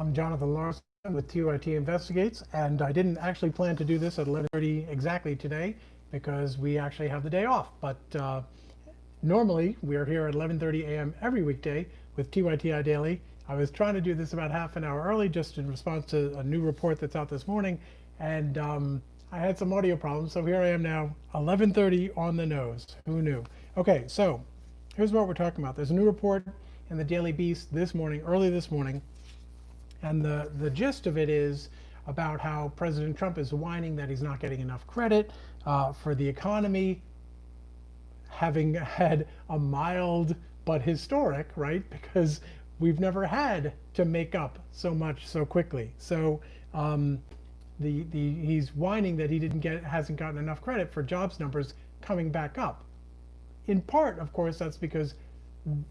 I'm Jonathan Larson with TYT Investigates, and I didn't actually plan to do this at 11:30 exactly today because we actually have the day off. But normally we are here at 11:30 a.m. every weekday with TYTI Daily. I was trying to do this about half an hour early just in response to a new report that's out this morning, and I had some audio problems, so here I am now, 11:30 on the nose. Who knew? Okay, so here's what we're talking about. There's a new report in the Daily Beast this morning, early this morning, and the gist of it is about how President Trump is whining that he's not getting enough credit for the economy, having had a mild but historic, right? Because we've never had to make up so much so quickly. So he's whining that he hasn't gotten enough credit for jobs numbers coming back up. In part, of course, that's because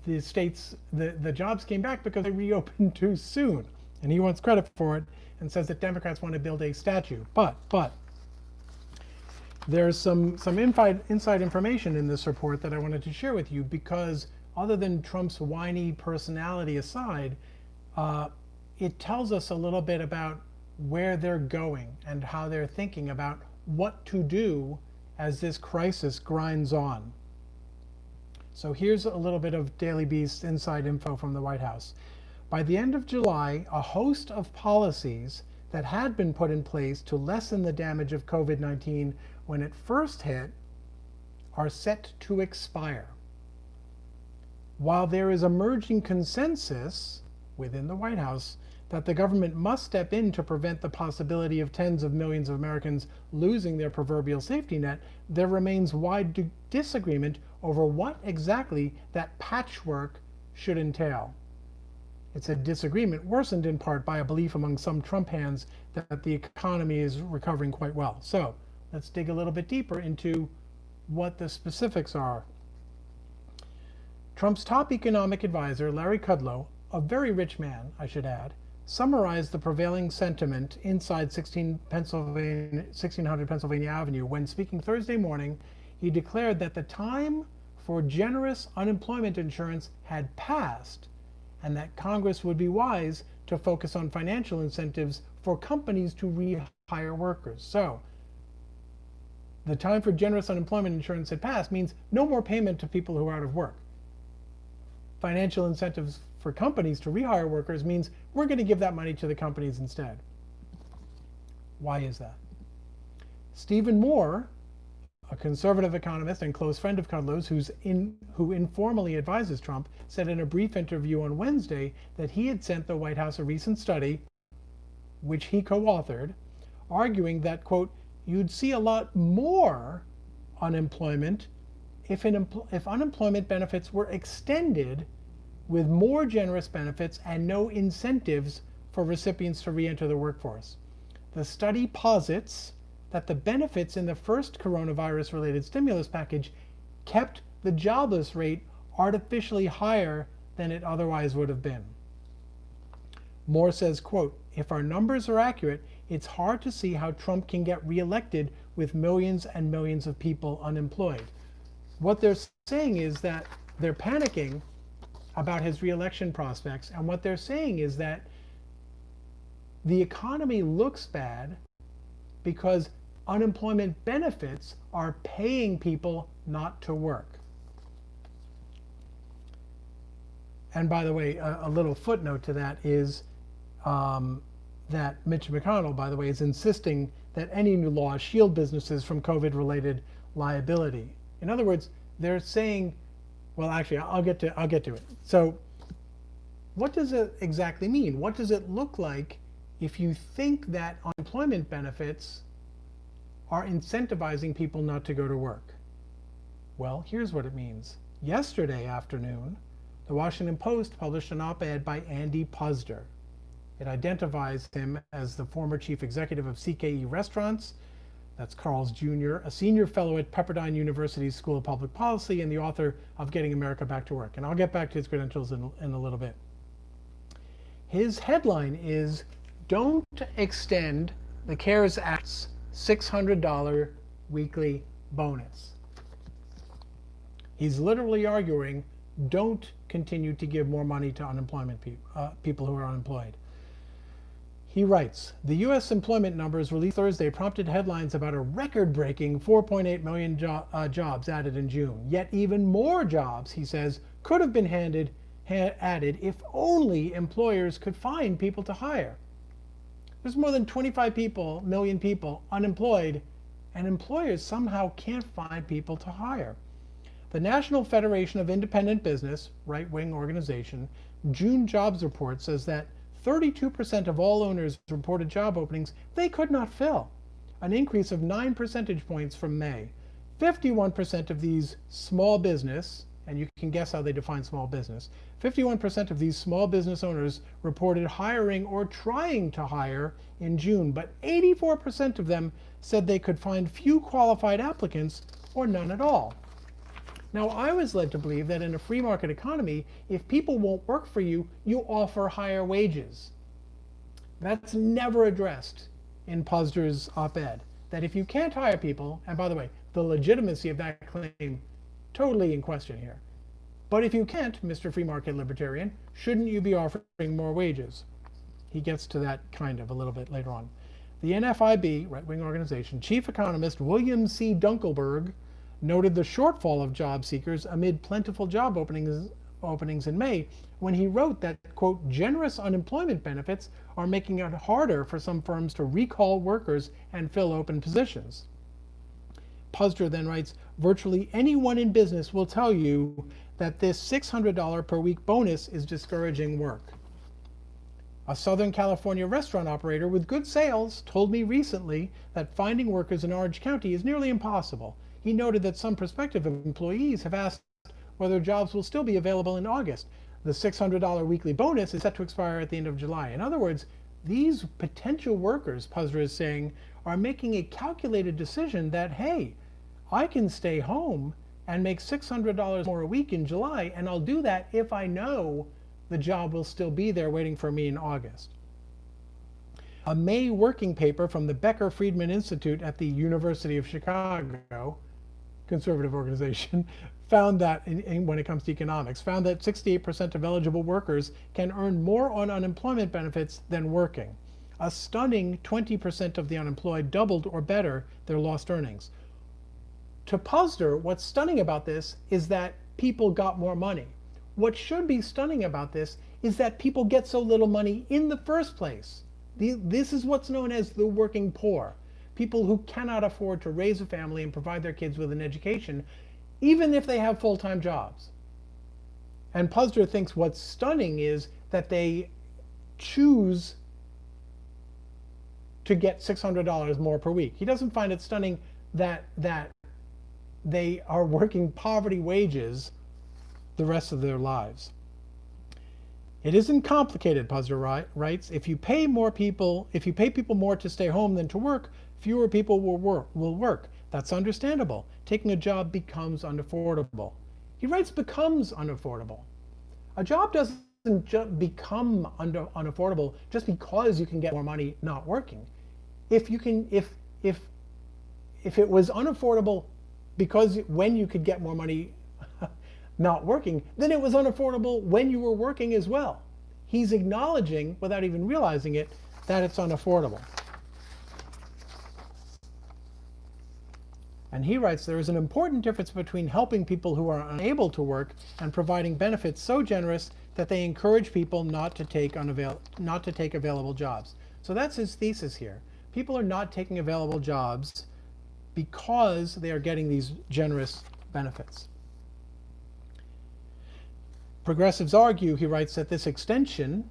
the jobs came back because they reopened too soon. And he wants credit for it and says that Democrats want to build a statue. But there's some inside information in this report that I wanted to share with you, because other than Trump's whiny personality aside, it tells us a little bit about where they're going and how they're thinking about what to do as this crisis grinds on. So here's a little bit of Daily Beast inside info from the White House. By the end of July, a host of policies that had been put in place to lessen the damage of COVID-19 when it first hit are set to expire. While there is emerging consensus within the White House that the government must step in to prevent the possibility of tens of millions of Americans losing their proverbial safety net, there remains wide disagreement over what exactly that patchwork should entail. It's a disagreement worsened in part by a belief among some Trump hands that the economy is recovering quite well. So let's dig a little bit deeper into what the specifics are. Trump's top economic advisor, Larry Kudlow, a very rich man, I should add, summarized the prevailing sentiment inside 1600 Pennsylvania Avenue when, speaking Thursday morning, he declared that the time for generous unemployment insurance had passed, and that Congress would be wise to focus on financial incentives for companies to rehire workers. So, the time for generous unemployment insurance had passed means no more payment to people who are out of work. Financial incentives for companies to rehire workers means we're going to give that money to the companies instead. Why is that? Stephen Moore, a conservative economist and close friend of Kudlow's who informally advises Trump, said in a brief interview on Wednesday that he had sent the White House a recent study, which he co-authored, arguing that, quote, you'd see a lot more unemployment if unemployment benefits were extended with more generous benefits and no incentives for recipients to re-enter the workforce. The study posits that the benefits in the first coronavirus-related stimulus package kept the jobless rate artificially higher than it otherwise would have been. Moore says, quote, if our numbers are accurate, it's hard to see how Trump can get reelected with millions and millions of people unemployed. What they're saying is that they're panicking about his reelection prospects, and what they're saying is that the economy looks bad because unemployment benefits are paying people not to work. And by the way, a little footnote to that is that Mitch McConnell, by the way, is insisting that any new laws shield businesses from COVID-related liability. In other words, they're saying, well, actually, I'll get to it. So what does it exactly mean? What does it look like if you think that unemployment benefits are incentivizing people not to go to work? Well, here's what it means. Yesterday afternoon, the Washington Post published an op-ed by Andy Puzder. It identifies him as the former chief executive of CKE Restaurants, that's Carl's Jr., a senior fellow at Pepperdine University's School of Public Policy, and the author of Getting America Back to Work. And I'll get back to his credentials in a little bit. His headline is, don't extend the CARES Act's $600 weekly bonus. He's literally arguing, don't continue to give more money to unemployment people who are unemployed. He writes, the U.S. employment numbers released Thursday prompted headlines about a record-breaking 4.8 million jobs added in June. Yet even more jobs, he says, could have been added if only employers could find people to hire. There's more than 25 million people unemployed, and employers somehow can't find people to hire. The National Federation of Independent Business, right-wing organization, June jobs report says that 32% of all owners reported job openings they could not fill, an increase of 9 percentage points from May. 51% of these small business, and you can guess how they define small business, 51% of these small business owners reported hiring or trying to hire in June, but 84% of them said they could find few qualified applicants or none at all. Now, I was led to believe that in a free market economy, if people won't work for you, you offer higher wages. That's never addressed in Puzder's op-ed, that if you can't hire people, and by the way, the legitimacy of that claim totally in question here. But if you can't, Mr. Free Market Libertarian, shouldn't you be offering more wages? He gets to that kind of a little bit later on. The NFIB, right-wing organization, chief economist William C. Dunkelberg noted the shortfall of job seekers amid plentiful job openings in May when he wrote that, quote, generous unemployment benefits are making it harder for some firms to recall workers and fill open positions. Puzder then writes, virtually anyone in business will tell you that this $600 per week bonus is discouraging work. A Southern California restaurant operator with good sales told me recently that finding workers in Orange County is nearly impossible. He noted that some prospective employees have asked whether jobs will still be available in August. The $600 weekly bonus is set to expire at the end of July. In other words, these potential workers, Puzder is saying, are making a calculated decision that, hey, I can stay home and make $600 more a week in July, and I'll do that if I know the job will still be there waiting for me in August. A May working paper from the Becker-Friedman Institute at the University of Chicago, conservative organization, found that, when it comes to economics, found that 68% of eligible workers can earn more on unemployment benefits than working. A stunning 20% of the unemployed doubled or better their lost earnings. To Puzder, what's stunning about this is that people got more money. What should be stunning about this is that people get so little money in the first place. This is what's known as the working poor. People who cannot afford to raise a family and provide their kids with an education, even if they have full-time jobs. And Puzder thinks what's stunning is that they choose to get $600 more per week. He doesn't find it stunning that they are working poverty wages the rest of their lives. It isn't complicated, Puzder writes. If you pay people more to stay home than to work, fewer people will work. That's understandable. Taking a job becomes unaffordable. He writes becomes unaffordable. A job doesn't become unaffordable just because you can get more money not working. If it was unaffordable because when you could get more money not working, then it was unaffordable when you were working as well. He's acknowledging, without even realizing it, that it's unaffordable. And he writes, there is an important difference between helping people who are unable to work and providing benefits so generous that they encourage people not to take available jobs. So that's his thesis here. People are not taking available jobs because they are getting these generous benefits. Progressives argue, he writes, that this extension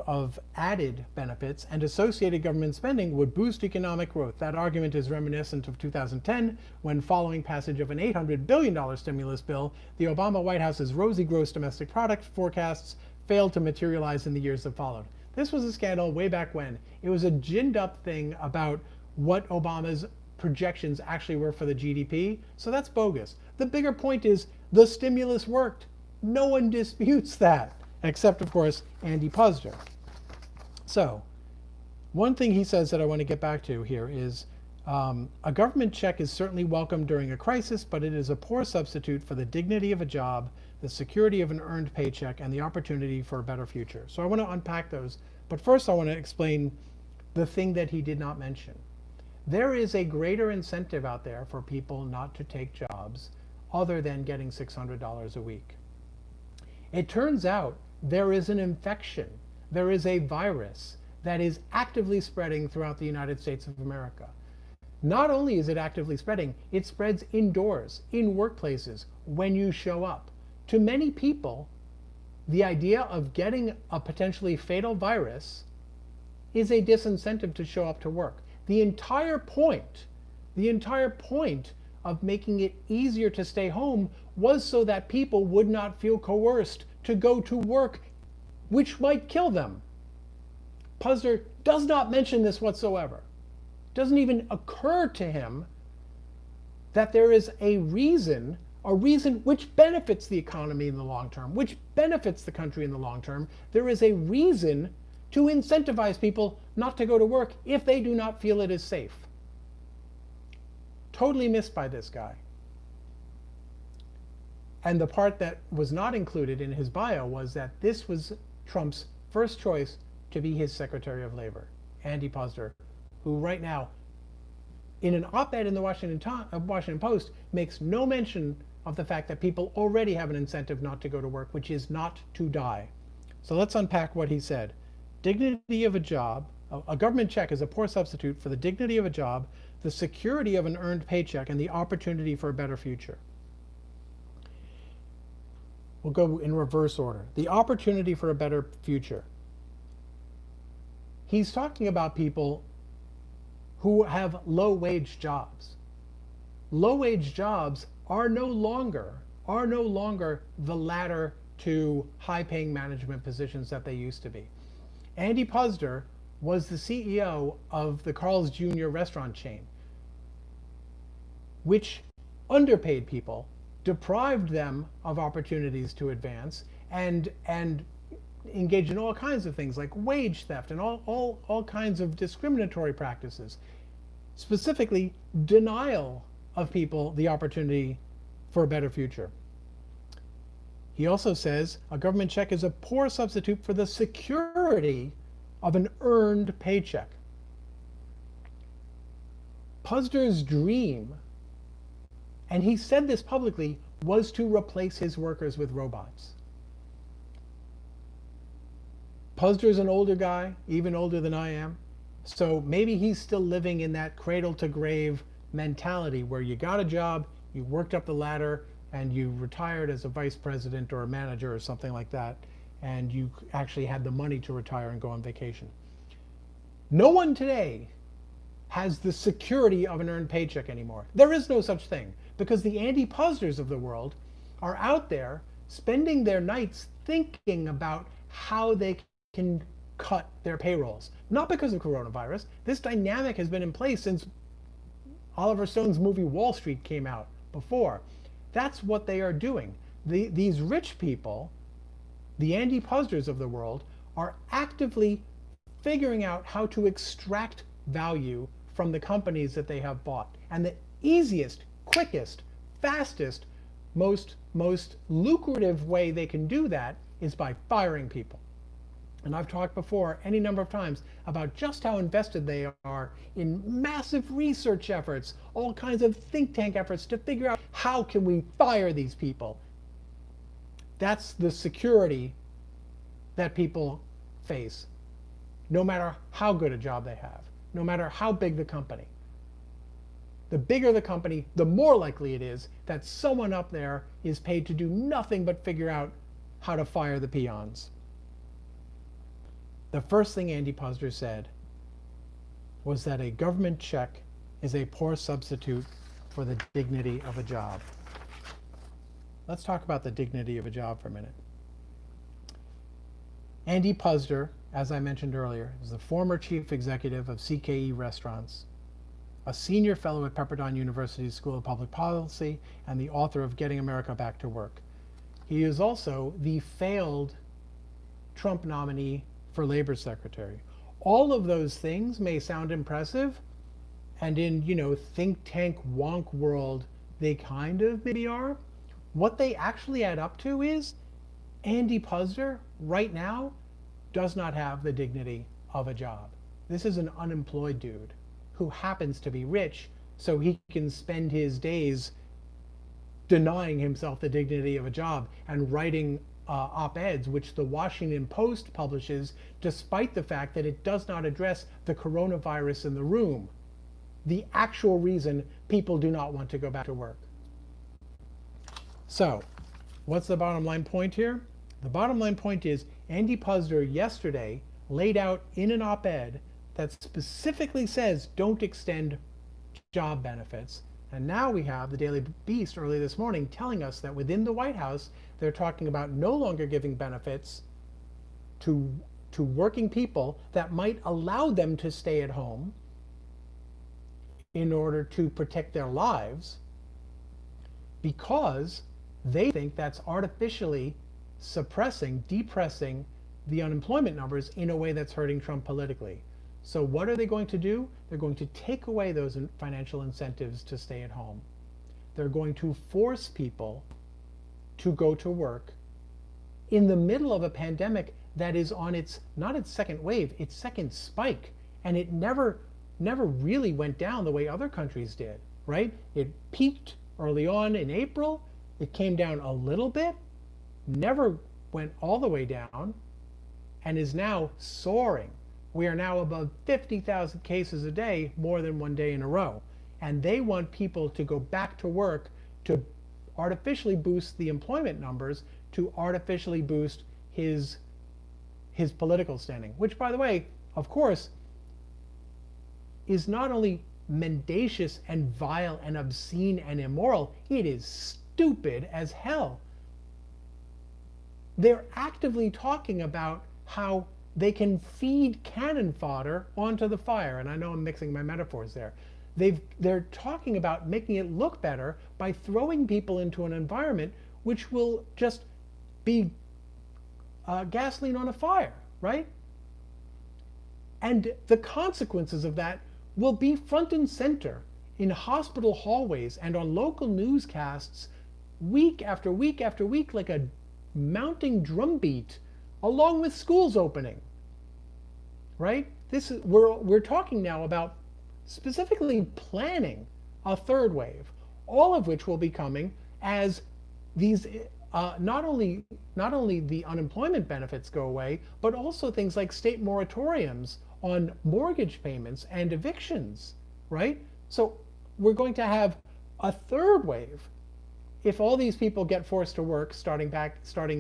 of added benefits and associated government spending would boost economic growth. That argument is reminiscent of 2010, when following passage of an $800 billion stimulus bill, the Obama White House's rosy gross domestic product forecasts failed to materialize in the years that followed. This was a scandal way back when. It was a ginned up thing about what Obama's projections actually were for the GDP, so that's bogus. The bigger point is the stimulus worked. No one disputes that, except, of course, Andy Puzder. So, one thing he says that I want to get back to here is a government check is certainly welcome during a crisis, but it is a poor substitute for the dignity of a job, the security of an earned paycheck, and the opportunity for a better future. So I want to unpack those. But first I want to explain the thing that he did not mention. There is a greater incentive out there for people not to take jobs other than getting $600 a week. It turns out there is an infection, there is a virus that is actively spreading throughout the United States of America. Not only is it actively spreading, it spreads indoors, in workplaces, when you show up. To many people, the idea of getting a potentially fatal virus is a disincentive to show up to work. The entire point of making it easier to stay home was so that people would not feel coerced to go to work, which might kill them. Puzder does not mention this whatsoever. Doesn't even occur to him that there is a reason which benefits the economy in the long term, which benefits the country in the long term. There is a reason to incentivize people not to go to work if they do not feel it is safe. Totally missed by this guy. And the part that was not included in his bio was that this was Trump's first choice to be his Secretary of Labor, Andy Puzder, who right now, in an op-ed in the Washington Post, makes no mention of the fact that people already have an incentive not to go to work, which is not to die. So let's unpack what he said. Dignity of a job, a government check is a poor substitute for the dignity of a job, the security of an earned paycheck, and the opportunity for a better future. We'll go in reverse order. The opportunity for a better future. He's talking about people who have low-wage jobs. Low-wage jobs are no longer the ladder to high-paying management positions that they used to be. Andy Puzder was the CEO of the Carl's Jr. restaurant chain, which underpaid people, deprived them of opportunities to advance, and engaged in all kinds of things like wage theft and all kinds of discriminatory practices. Specifically, denial of people the opportunity for a better future. He also says a government check is a poor substitute for the security of an earned paycheck. Puzder's dream, and he said this publicly, was to replace his workers with robots. Puzder's an older guy, even older than I am, so maybe he's still living in that cradle to grave mentality where you got a job, you worked up the ladder, and you retired as a vice president or a manager or something like that, and you actually had the money to retire and go on vacation. No one today has the security of an earned paycheck anymore. There is no such thing, because the Andy Puzders of the world are out there spending their nights thinking about how they can cut their payrolls. Not because of coronavirus. This dynamic has been in place since Oliver Stone's movie Wall Street came out before. That's what they are doing. These rich people, the Andy Puzders of the world, are actively figuring out how to extract value from the companies that they have bought. And the easiest, quickest, fastest, most lucrative way they can do that is by firing people. And I've talked before any number of times about just how invested they are in massive research efforts, all kinds of think tank efforts to figure out how can we fire these people. That's the security that people face, no matter how good a job they have, no matter how big the company. The bigger the company, the more likely it is that someone up there is paid to do nothing but figure out how to fire the peons. The first thing Andy Puzder said was that a government check is a poor substitute for the dignity of a job. Let's talk about the dignity of a job for a minute. Andy Puzder, as I mentioned earlier, is the former chief executive of CKE Restaurants, a senior fellow at Pepperdine University's School of Public Policy, and the author of Getting America Back to Work. He is also the failed Trump nominee for Labor Secretary. All of those things may sound impressive, and in, think tank wonk world, they kind of maybe are, what they actually add up to is Andy Puzder right now does not have the dignity of a job. This is an unemployed dude who happens to be rich, so he can spend his days denying himself the dignity of a job and writing op-eds, which the Washington Post publishes, despite the fact that it does not address the coronavirus in the room, the actual reason people do not want to go back to work. So, what's the bottom line point here? The bottom line point is Andy Puzder yesterday laid out in an op-ed that specifically says don't extend job benefits. And now we have the Daily Beast early this morning telling us that within the White House, they're talking about no longer giving benefits to working people that might allow them to stay at home in order to protect their lives, because they think that's artificially suppressing, depressing the unemployment numbers in a way that's hurting Trump politically. So what are they going to do? They're going to take away those financial incentives to stay at home. They're going to force people to go to work in the middle of a pandemic that is on its, not its second wave, its second spike. And it never really went down the way other countries did, right? It peaked early on in April. It came down a little bit, never went all the way down, and is now soaring. We are now above 50,000 cases a day, more than one day in a row. And they want people to go back to work to artificially boost the employment numbers, to artificially boost his political standing, which, by the way, of course, is not only mendacious and vile and obscene and immoral, it is stupid as hell. They're actively talking about how they can feed cannon fodder onto the fire. And I know I'm mixing my metaphors there. They're talking about making it look better by throwing people into an environment which will just be gasoline on a fire, right? And the consequences of that will be front and center in hospital hallways and on local newscasts week after week after week, like a mounting drumbeat, along with schools opening, right? We're talking now about specifically planning a third wave, all of which will be coming as these not only the unemployment benefits go away, but also things like state moratoriums on mortgage payments and evictions, right? So we're going to have a third wave. If all these people get forced to work starting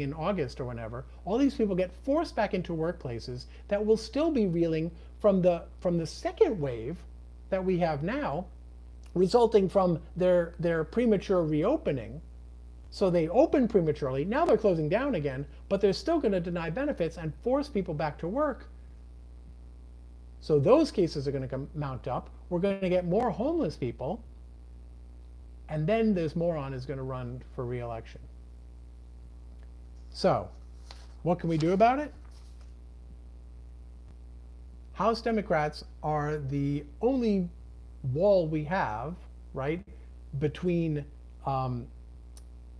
in August or whenever, all these people get forced back into workplaces that will still be reeling from the second wave that we have now, resulting from their premature reopening. So they open prematurely, now they're closing down again, but they're still going to deny benefits and force people back to work. So those cases are going to mount up. We're going to get more homeless people. And then this moron is going to run for re-election. So, what can we do about it? House Democrats are the only wall we have, right, between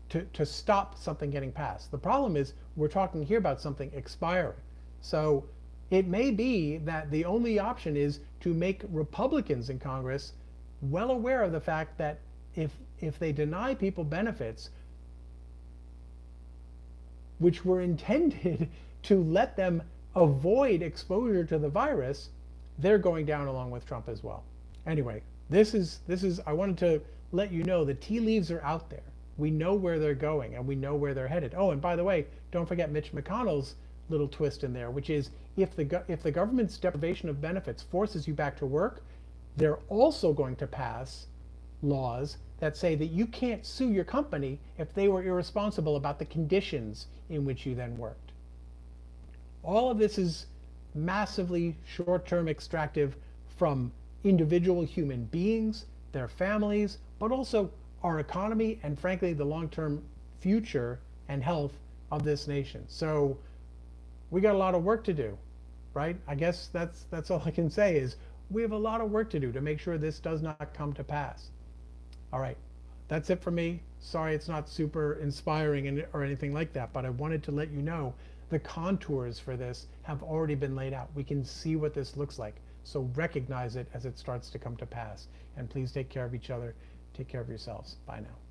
to stop something getting passed. The problem is we're talking here about something expiring. So it may be that the only option is to make Republicans in Congress well aware of the fact that if they deny people benefits, which were intended to let them avoid exposure to the virus, they're going down along with Trump as well. Anyway, this is I wanted to let you know the tea leaves are out there. We know where they're going and we know where they're headed. Oh, and by the way, don't forget Mitch McConnell's little twist in there, which is if the government's deprivation of benefits forces you back to work, they're also going to pass laws that say that you can't sue your company if they were irresponsible about the conditions in which you then worked. All of this is massively short-term extractive from individual human beings, their families, but also our economy and frankly the long-term future and health of this nation. So we got a lot of work to do, right? I guess that's all I can say is we have a lot of work to do to make sure this does not come to pass. All right, that's it for me. Sorry it's not super inspiring or anything like that, but I wanted to let you know the contours for this have already been laid out. We can see what this looks like. So recognize it as it starts to come to pass. And please take care of each other. Take care of yourselves. Bye now.